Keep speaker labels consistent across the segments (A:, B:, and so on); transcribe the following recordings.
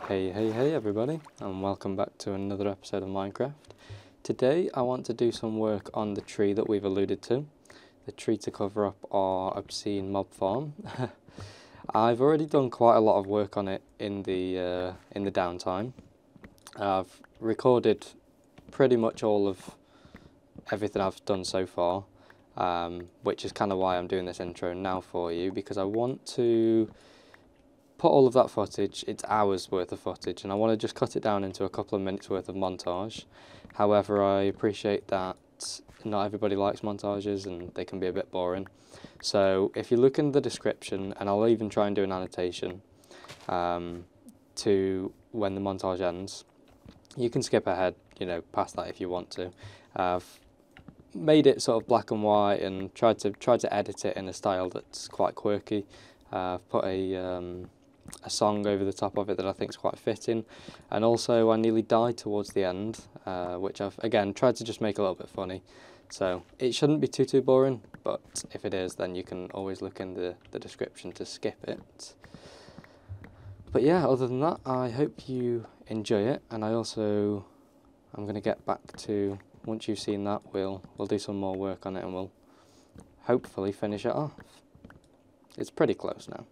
A: Hey everybody, and welcome back to another episode of Minecraft. Today I want to do some work on the tree that we've alluded to, the tree to cover up our obscene mob farm. I've already done quite a lot of work on it in the downtime. I've recorded pretty much all of everything I've done so far, which is kind of why I'm doing this intro now for you, because I want to put all of that footage, it's hours worth of footage, and I want to just cut it down into a couple of minutes worth of montage. However, I appreciate that not everybody likes montages and they can be a bit boring. So if you look in the description, and I'll even try and do an annotation to when the montage ends, you can skip ahead, past that if you want to. I've made it sort of black and white and tried to edit it in a style that's quite quirky. I've put a song over the top of it that I think is quite fitting, and also I nearly died towards the end, which I've again tried to just make a little bit funny, so it shouldn't be too boring, but if it is, then you can always look in the description to skip it. But yeah, other than that, I hope you enjoy it, and I'm going to get back to, once you've seen that, we'll do some more work on it and we'll hopefully finish it off. It's pretty close now.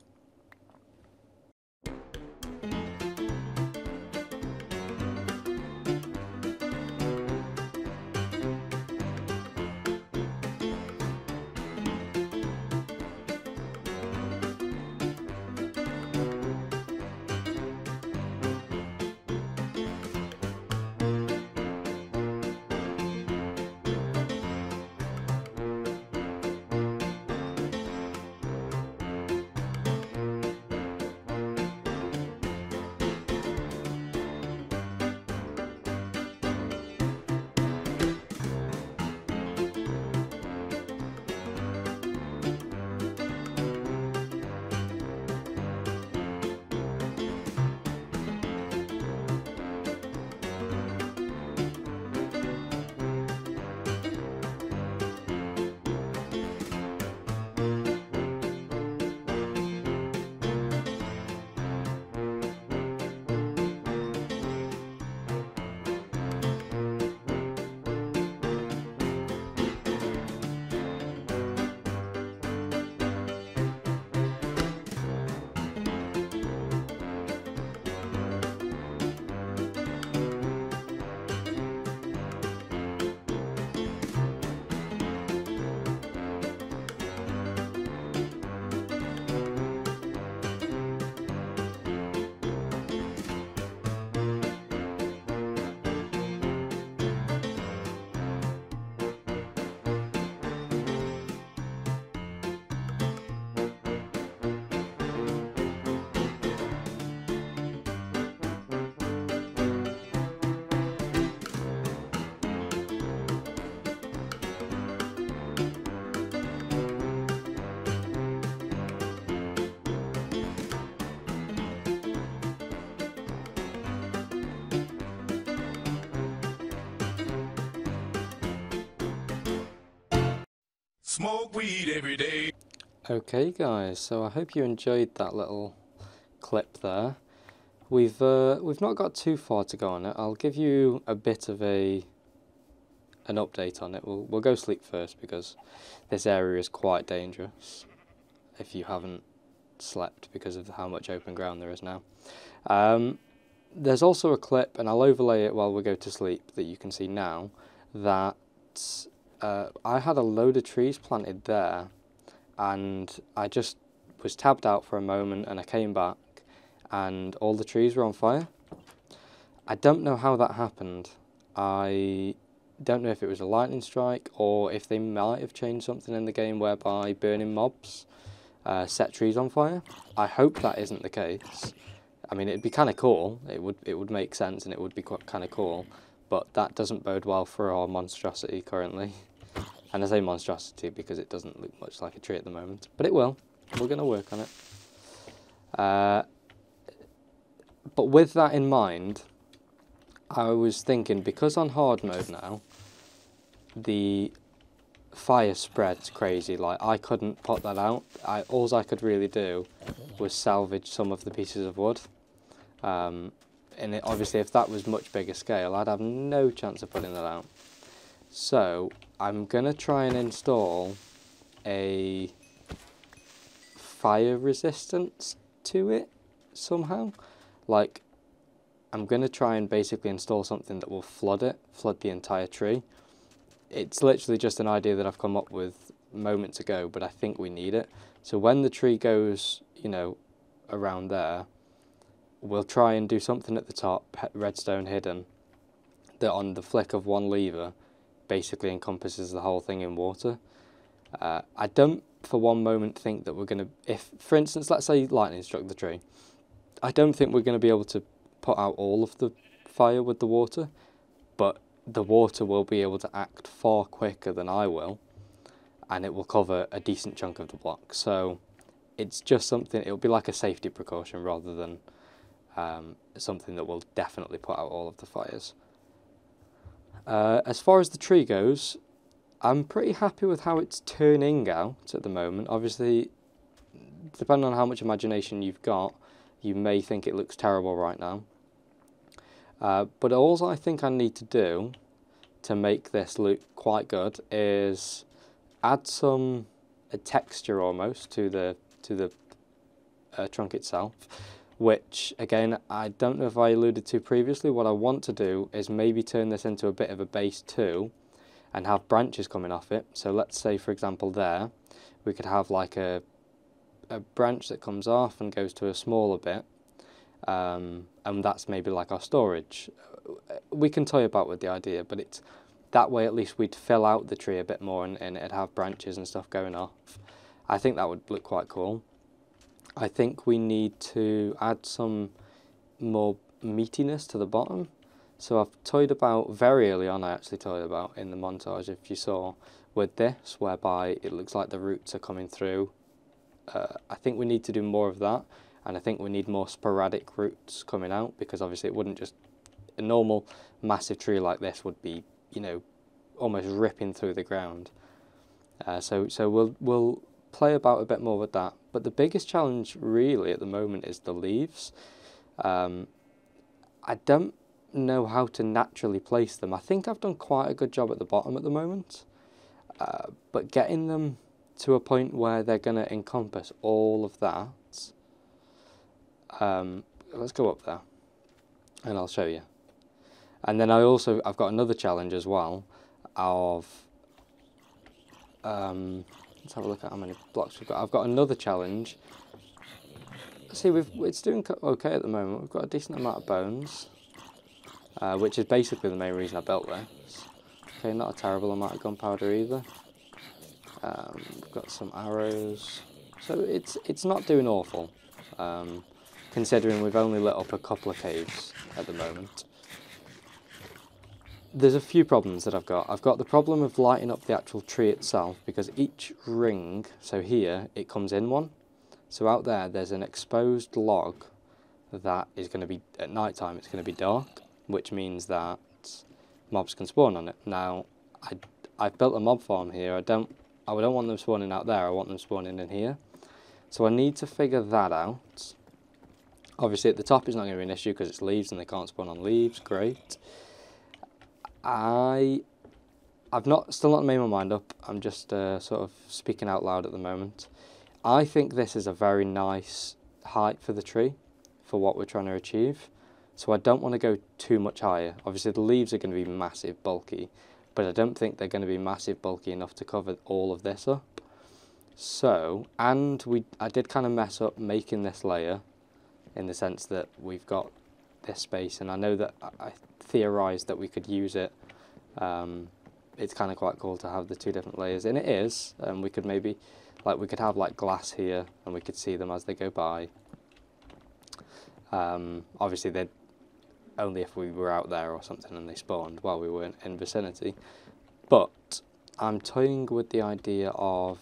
B: Smoke weed every day.
A: Okay guys, so I hope you enjoyed that little clip there. We've not got too far to go on it. I'll give you a bit of an update on it. We'll go sleep first because this area is quite dangerous if you haven't slept because of how much open ground there is now. There's also a clip, and I'll overlay it while we go to sleep, that you can see now, that I had a load of trees planted there, and I just was tabbed out for a moment and I came back and all the trees were on fire. I don't know how that happened. I don't know if it was a lightning strike or if they might have changed something in the game whereby burning mobs set trees on fire. I hope that isn't the case. I mean, it'd be kind of cool. It would make sense and it would be kind of cool, but that doesn't bode well for our monstrosity currently. And I say monstrosity because it doesn't look much like a tree at the moment, but it will. We're going to work on it. But with that in mind, I was thinking, because on hard mode now, the fire spreads crazy. Like, I couldn't put that out. All I could really do was salvage some of the pieces of wood. And obviously if that was much bigger scale, I'd have no chance of putting that out. So I'm going to try and install a fire resistance to it somehow. Like, I'm going to try and basically install something that will flood the entire tree. It's literally just an idea that I've come up with moments ago, but I think we need it. So when the tree goes, you know, around there, we'll try and do something at the top, redstone hidden, that on the flick of one lever basically encompasses the whole thing in water. I don't for one moment think that we're going to, if, for instance, let's say lightning struck the tree, I don't think we're going to be able to put out all of the fire with the water, but the water will be able to act far quicker than I will, and it will cover a decent chunk of the block. So it's just something, it'll be like a safety precaution rather than something that will definitely put out all of the fires. As far as the tree goes, I'm pretty happy with how it's turning out at the moment. Obviously, depending on how much imagination you've got, you may think it looks terrible right now. But all I think I need to do to make this look quite good is add some texture almost to the trunk itself, which again I don't know if I alluded to previously. What I want to do is maybe turn this into a bit of a base too, and have branches coming off it. So let's say, for example, there we could have like a branch that comes off and goes to a smaller bit, and that's maybe like our storage. We can toy about with the idea, but it's that way at least we'd fill out the tree a bit more, and it'd have branches and stuff going off. I think that would look quite cool. I think we need to add some more meatiness to the bottom. So I've toyed about, very early on I actually toyed about in the montage, if you saw, with this, whereby it looks like the roots are coming through. I think we need to do more of that, and I think we need more sporadic roots coming out, because obviously it wouldn't just, a normal massive tree like this would be, you know, almost ripping through the ground. So we'll play about a bit more with that. But the biggest challenge really at the moment is the leaves. I don't know how to naturally place them. I think I've done quite a good job at the bottom at the moment, but getting them to a point where they're going to encompass all of that. Let's go up there and I'll show you. And then I've got another challenge as well of, let's have a look at how many blocks we've got. I've got another challenge. See, it's doing okay at the moment. We've got a decent amount of bones, which is basically the main reason I built this. Okay, not a terrible amount of gunpowder either. We've got some arrows, so it's not doing awful, considering we've only lit up a couple of caves at the moment. There's a few problems that I've got. I've got the problem of lighting up the actual tree itself, because each ring, so here, it comes in one. So out there's an exposed log that is going to be, at night time, it's going to be dark, which means that mobs can spawn on it. Now, I've built a mob farm here. I don't want them spawning out there, I want them spawning in here. So I need to figure that out. Obviously at the top it's not going to be an issue because it's leaves and they can't spawn on leaves, great. I've still not made my mind up, I'm just sort of speaking out loud at the moment. I think this is a very nice height for the tree, for what we're trying to achieve. So I don't want to go too much higher. Obviously the leaves are going to be massive, bulky, but I don't think they're going to be massive, bulky enough to cover all of this up. So, and I did kind of mess up making this layer, in the sense that we've got this space, and I know that I theorised that we could use it. It's kind of quite cool to have the two different layers, and it is. We could maybe, we could have like glass here, and we could see them as they go by. Obviously they'd only if we were out there or something and they spawned while we weren't in vicinity. But I'm toying with the idea of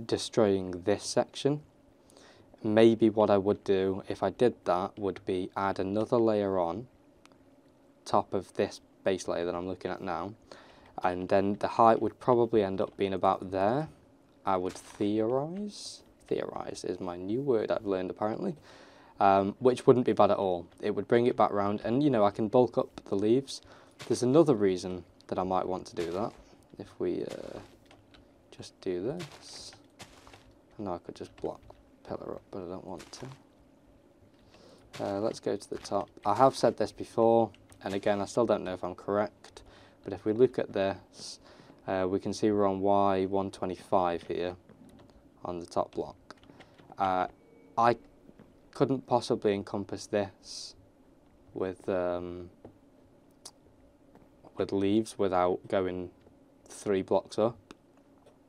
A: destroying this section. Maybe what I would do if I did that would be add another layer on top of this base layer that I'm looking at now, and then the height would probably end up being about there. I would theorise is my new word I've learned apparently. which wouldn't be bad at all. It would bring it back round, and you know, I can bulk up the leaves. There's another reason that I might want to do that. If we just do this, no, I could just block pillar up, but I don't want to. Let's go to the top. I have said this before, and again, I still don't know if I'm correct, but if we look at this, we can see we're on Y125 here on the top block. I couldn't possibly encompass this with leaves without going 3 blocks up,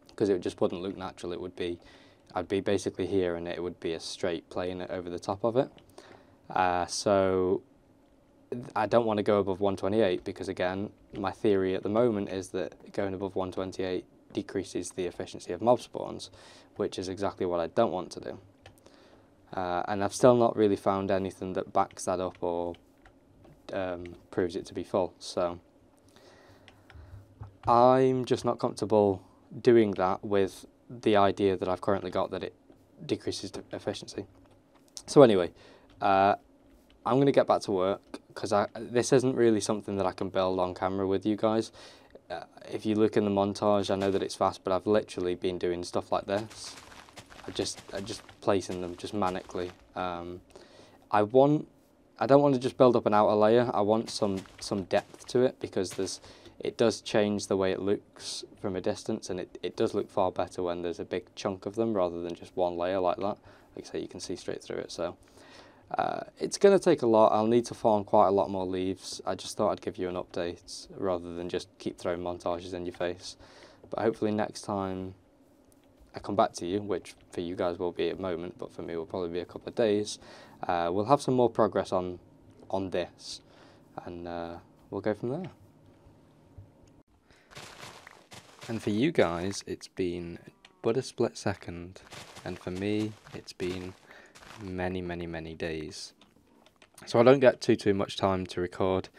A: because it just wouldn't look natural. It would be, I'd be basically here and it would be a straight plane over the top of it. So I don't want to go above 128 because, again, my theory at the moment is that going above 128 decreases the efficiency of mob spawns, which is exactly what I don't want to do. And I've still not really found anything that backs that up or proves it to be false. So I'm just not comfortable doing that with the idea that I've currently got, that it decreases the efficiency. So anyway, I'm going to get back to work, because this isn't really something that I can build on camera with you guys. If you look in the montage, I know that it's fast, but I've literally been doing stuff like this. I'm just placing them just manically. I don't want to just build up an outer layer. I want some depth to it, because it does change the way it looks from a distance, and it does look far better when there's a big chunk of them rather than just one layer like that. Like I say, you can see straight through it. So it's going to take a lot. I'll need to farm quite a lot more leaves. I just thought I'd give you an update rather than just keep throwing montages in your face. But hopefully next time I come back to you, which for you guys will be a moment, but for me will probably be a couple of days, we'll have some more progress on this, and we'll go from there. And for you guys, it's been but a split second, and for me, it's been many, many, many days. So I don't get too much time to record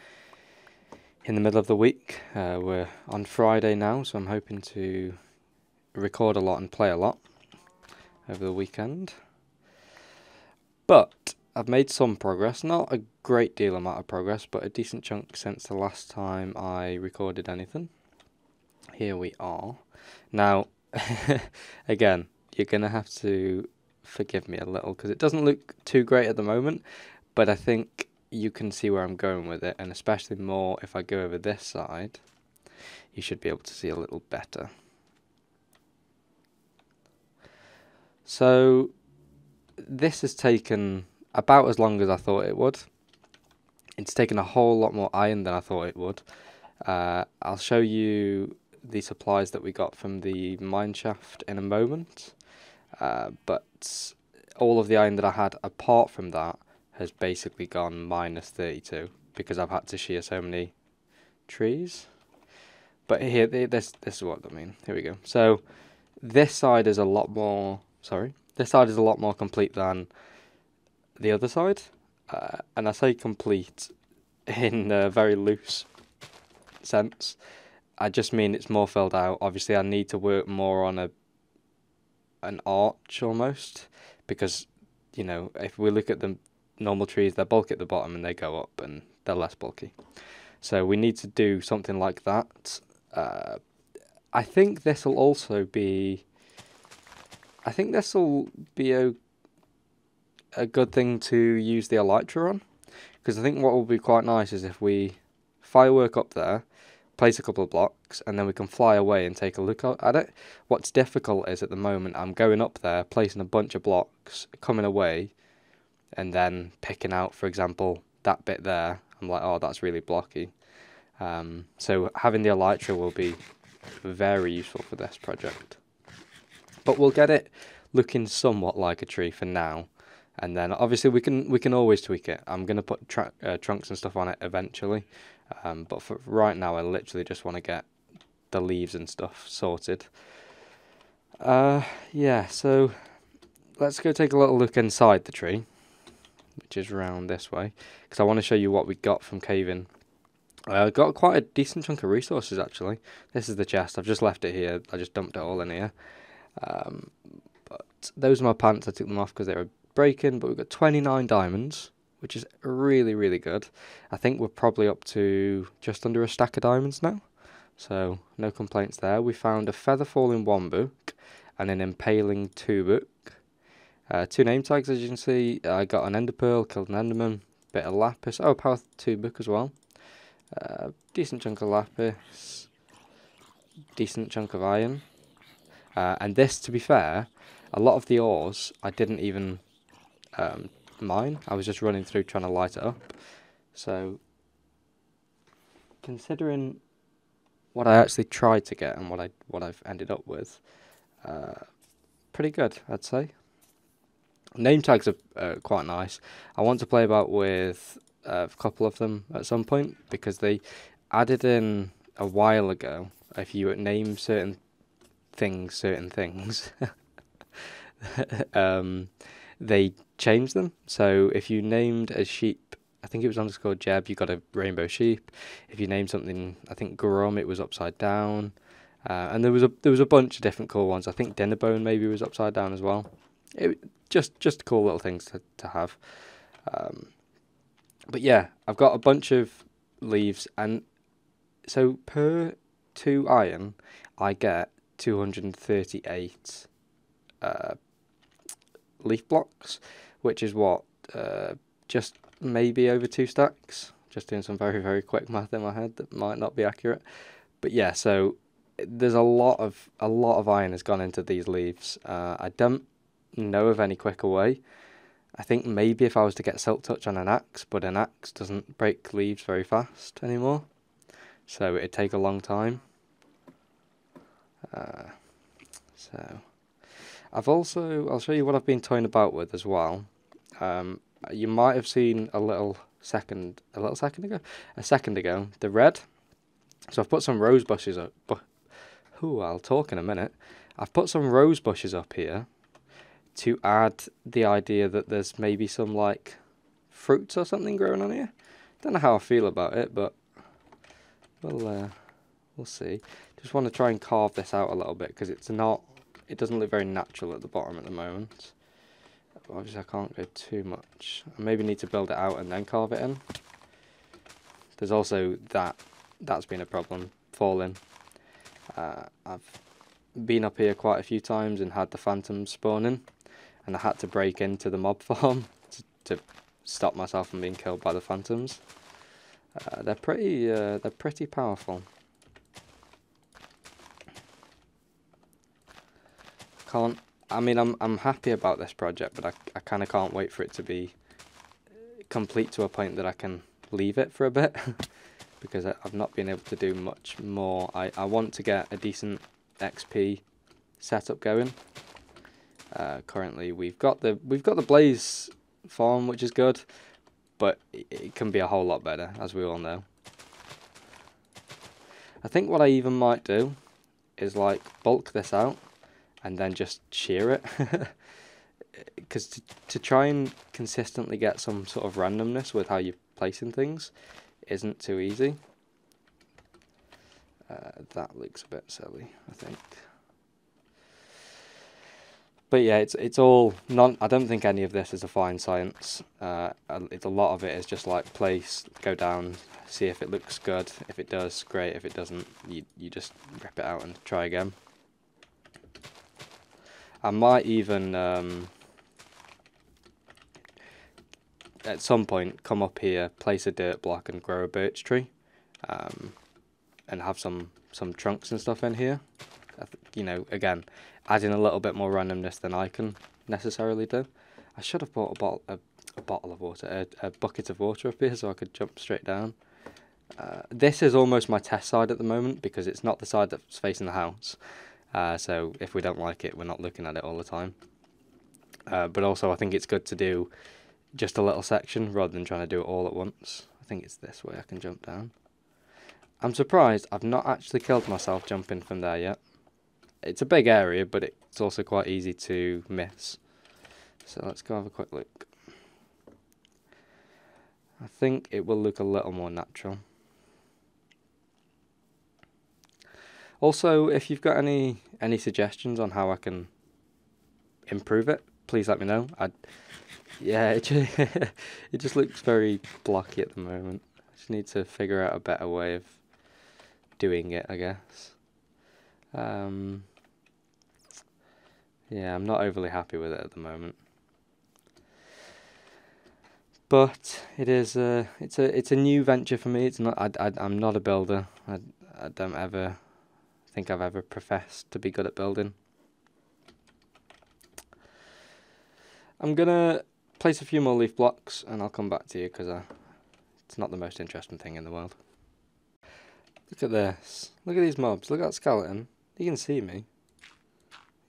A: in the middle of the week. We're on Friday now, so I'm hoping to record a lot and play a lot over the weekend. But I've made some progress, not a great deal amount of progress, but a decent chunk since the last time I recorded anything. Here we are. Now, again, you're going to have to forgive me a little, because it doesn't look too great at the moment, but I think you can see where I'm going with it, and especially more if I go over this side, you should be able to see a little better. So this has taken about as long as I thought it would. It's taken a whole lot more iron than I thought it would. I'll show you the supplies that we got from the mine shaft in a moment, but all of the iron that I had apart from that has basically gone minus 32 because I've had to shear so many trees. But here, this is what I mean. Here we go. So this side is a lot more, this side is a lot more complete than the other side, and I say complete in a very loose sense. I just mean it's more filled out. Obviously, I need to work more on an arch almost, because, you know, if we look at the normal trees, they're bulky at the bottom and they go up, and they're less bulky. So we need to do something like that. I think this will also be. I think this will be a good thing to use the elytra on, because I think what will be quite nice is if we firework up there, place a couple of blocks, and then we can fly away and take a look at it. What's difficult is at the moment I'm going up there, placing a bunch of blocks, coming away, and then picking out, for example, that bit there. I'm like, oh, that's really blocky. So having the elytra will be very useful for this project. But we'll get it looking somewhat like a tree for now, and then obviously we can always tweak it. I'm going to put trunks and stuff on it eventually, but for right now I literally just want to get the leaves and stuff sorted. Yeah, so let's go take a little look inside the tree, which is round this way, because I want to show you what we got from caving. I got quite a decent chunk of resources actually. This is the chest. I've just left it here. I just dumped it all in here. But those are my pants. I took them off because they were breaking, but we've got 29 diamonds, which is really, really good. I think we're probably up to just under a stack of diamonds now, so no complaints there. We found a feather fall in one book and an impaling 2 book. 2 name tags, as you can see. I got an ender pearl, killed an enderman, bit of lapis. Oh, power 2 book as well. Decent chunk of lapis, decent chunk of iron. And this, to be fair, a lot of the ores I didn't even mine. I was just running through trying to light it up. So, considering what I actually tried to get and what I've ended up with, pretty good, I'd say. Name tags are quite nice. I want to play about with a couple of them at some point, because they added in a while ago, if you name certain things, they changed them. So if you named a sheep, I think it was underscore Jeb, you got a rainbow sheep. If you named something, I think Grom, it was upside down. And there was a bunch of different cool ones. I think Dinnerbone maybe was upside down as well. Just cool little things to have. But yeah, I've got a bunch of leaves, and so per 2 iron, I get 238 leaf blocks, which is what, just maybe over 2 stacks. Just doing some very, very quick math in my head that might not be accurate. But yeah, so there's a lot of iron has gone into these leaves. I don't know of any quicker way. I think maybe if I was to get Silk Touch on an axe, but an axe doesn't break leaves very fast anymore, so it'd take a long time. So I'll show you what I've been toying about with as well. You might have seen a second ago, the red. So I've put some rose bushes up. I'll talk in a minute. I've put some rose bushes up here to add the idea that there's maybe some like fruits or something growing on here. Don't know how I feel about it, but we'll see. Just want to try and carve this out a little bit, because it doesn't look very natural at the bottom at the moment. Obviously I can't go too much. I maybe need to build it out and then carve it in. There's also that's been a problem, falling. I've been up here quite a few times and had the phantoms spawning, and I had to break into the mob farm to stop myself from being killed by the phantoms. They're pretty powerful. I'm happy about this project, but I kind of can't wait for it to be complete to a point that I can leave it for a bit, because I've not been able to do much more. I want to get a decent XP setup going. Currently we've got the Blaze farm, which is good, but it can be a whole lot better, as we all know. I think what I even might do is like bulk this out and then just shear it, because to try and consistently get some sort of randomness with how you're placing things isn't too easy. That looks a bit silly, I think. But yeah, it's all I don't think any of this is a fine science. It's a lot of it is just like place, go down, see if it looks good. If it does, great. If it doesn't, you just rip it out and try again. I might even at some point come up here, place a dirt block and grow a birch tree, and have some trunks and stuff in here. You know, again, adding a little bit more randomness than I can necessarily do. I should have bought a bottle of water, a bucket of water up here so I could jump straight down. This is almost my test side at the moment, because it's not the side that's facing the house. So if we don't like it, we're not looking at it all the time. But also I think it's good to do just a little section rather than trying to do it all at once. I think it's this way I can jump down. I'm surprised I've not actually killed myself jumping from there yet. It's a big area, but it's also quite easy to miss. So let's go have a quick look. I think it will look a little more natural. Also, if you've got any suggestions on how I can improve it, please let me know. Yeah, it just looks very blocky at the moment. I just need to figure out a better way of doing it, I guess. Yeah, I'm not overly happy with it at the moment. But it is it's a new venture for me. It's not I'm not a builder. I don't ever think I've ever professed to be good at building. I'm gonna place a few more leaf blocks and I'll come back to you because it's not the most interesting thing in the world. Look at this. Look at these mobs. Look at that skeleton. He can see me.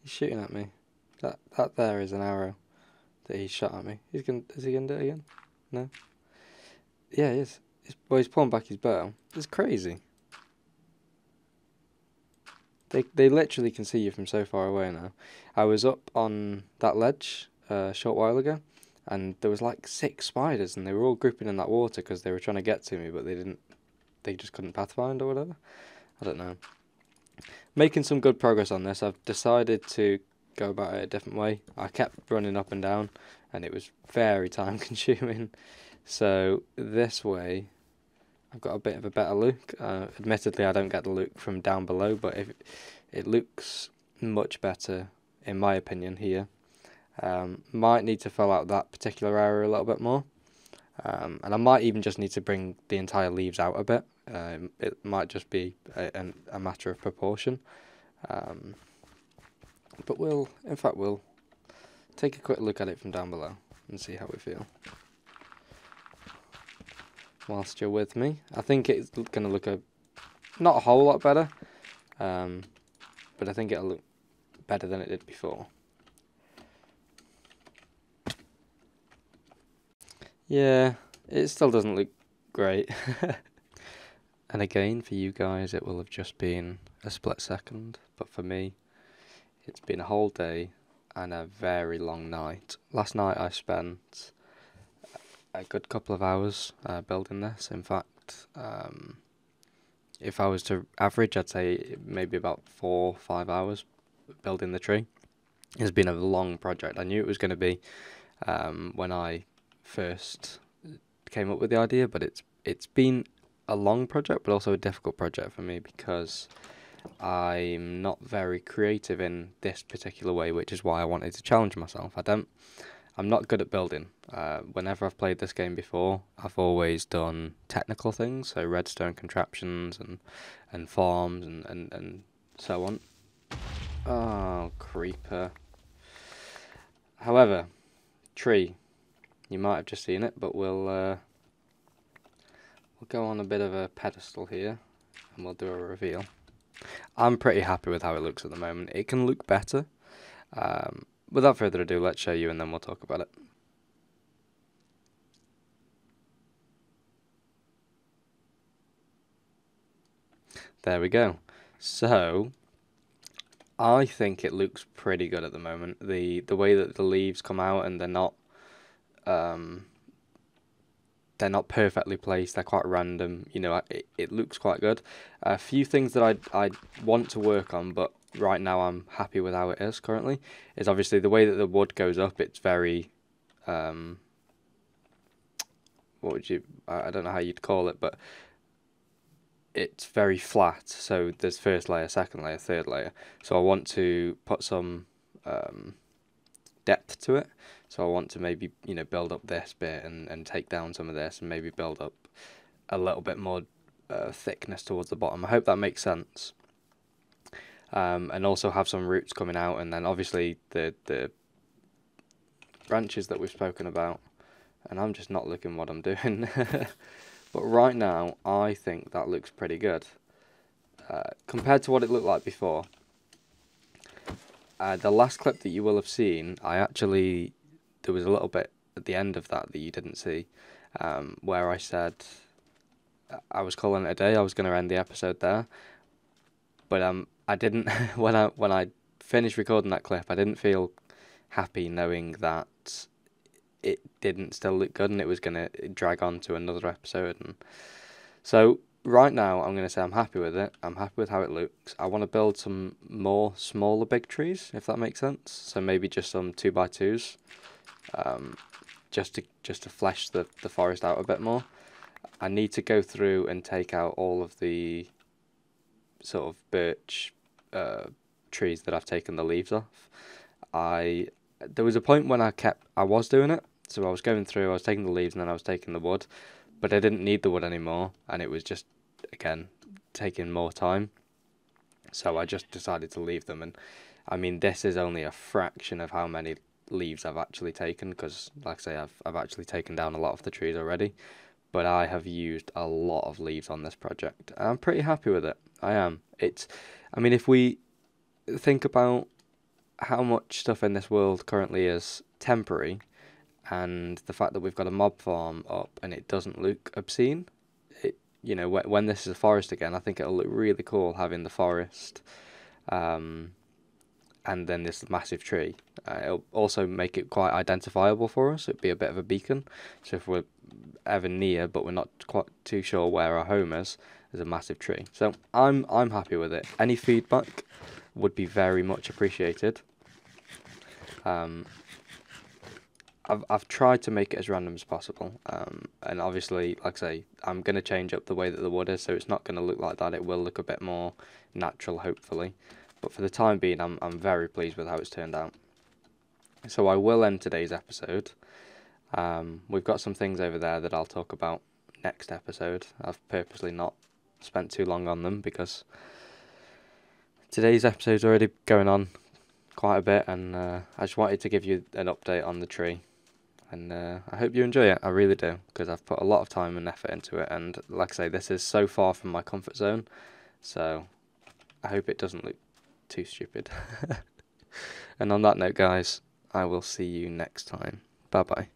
A: He's shooting at me. That there is an arrow that he shot at me. Is he gonna do it again? No? Yeah, he is. He's pulling back his bow. It's crazy. They literally can see you from so far away now. I was up on that ledge a short while ago, and there was like 6 spiders, and they were all grouping in that water because they were trying to get to me, but they just couldn't pathfind or whatever. I don't know. Making some good progress on this. I've decided to go about it a different way. I kept running up and down, and it was very time consuming. So this way, I've got a bit of a better look. Admittedly, I don't get the look from down below, but it looks much better, in my opinion, here. Might need to fill out that particular area a little bit more. And I might even just need to bring the entire leaves out a bit. It might just be a matter of proportion. But we'll take a quick look at it from down below and see how we feel. Whilst you're with me, I think it's going to look not a whole lot better, but I think it'll look better than it did before. Yeah, it still doesn't look great. And again, for you guys, it will have just been a split second, but for me, it's been a whole day and a very long night. Last night I spent a good couple of hours building this. In fact, if I was to average, I'd say maybe about 4 or 5 hours building the tree. It's been a long project. I knew it was going to be when I first came up with the idea, but it's been a long project, but also a difficult project for me because I'm not very creative in this particular way, which is why I wanted to challenge myself. I'm not good at building. Whenever I've played this game before, I've always done technical things, so redstone contraptions and farms and so on. Oh, creeper. However, tree. You might have just seen it, but we'll go on a bit of a pedestal here, and we'll do a reveal. I'm pretty happy with how it looks at the moment. It can look better. Without further ado, let's show you and then we'll talk about it. There we go. So, I think it looks pretty good at the moment. The way that the leaves come out and they're not perfectly placed. They're quite random. You know, it looks quite good. A few things that I want to work on, but right now I'm happy with how it is currently, is obviously the way that the wood goes up. It's very, I don't know how you'd call it, but it's very flat. So there's first layer, second layer, third layer. So I want to put some depth to it. So I want to maybe, build up this bit and take down some of this and maybe build up a little bit more thickness towards the bottom. I hope that makes sense. And also have some roots coming out, and then obviously the branches that we've spoken about. And I'm just not looking what I'm doing. But right now, I think that looks pretty good. Compared to what it looked like before. The last clip that you will have seen, there was a little bit at the end of that you didn't see, where I said I was calling it a day. I was going to end the episode there, but I didn't. when I finished recording that clip, I didn't feel happy knowing that it didn't still look good and it was going to drag on to another episode. And so right now I'm going to say I'm happy with it. I'm happy with how it looks. I want to build some more smaller big trees, if that makes sense. So maybe just some 2x2s, just to flesh the forest out a bit more. I need to go through and take out all of the sort of birch trees that I've taken the leaves off. There was a point when I was doing it, so I was going through, I was taking the leaves and then I was taking the wood, but I didn't need the wood anymore, and it was just, again, taking more time. So I just decided to leave them, and I mean, this is only a fraction of how many leaves I've actually taken, because, like I say, I've actually taken down a lot of the trees already, but I have used a lot of leaves on this project, and I'm pretty happy with it. I am. I mean, if we think about how much stuff in this world currently is temporary, and the fact that we've got a mob farm up and it doesn't look obscene, when this is a forest again, I think it'll look really cool having the forest, and then this massive tree. It'll also make it quite identifiable for us. It'd be a bit of a beacon. So if we're ever near, but we're not quite too sure where our home is, there's a massive tree. So I'm happy with it. Any feedback would be very much appreciated. I've tried to make it as random as possible, and obviously, like I say, I'm going to change up the way that the wood is, so it's not going to look like that. It will look a bit more natural, hopefully. But for the time being, I'm very pleased with how it's turned out. So I will end today's episode. We've got some things over there that I'll talk about next episode. I've purposely not spent too long on them because today's episode's already going on quite a bit, and I just wanted to give you an update on the tree. And I hope you enjoy it. I really do, because I've put a lot of time and effort into it, and like I say, this is so far from my comfort zone, so I hope it doesn't look too stupid. And on that note, guys, I will see you next time. Bye bye.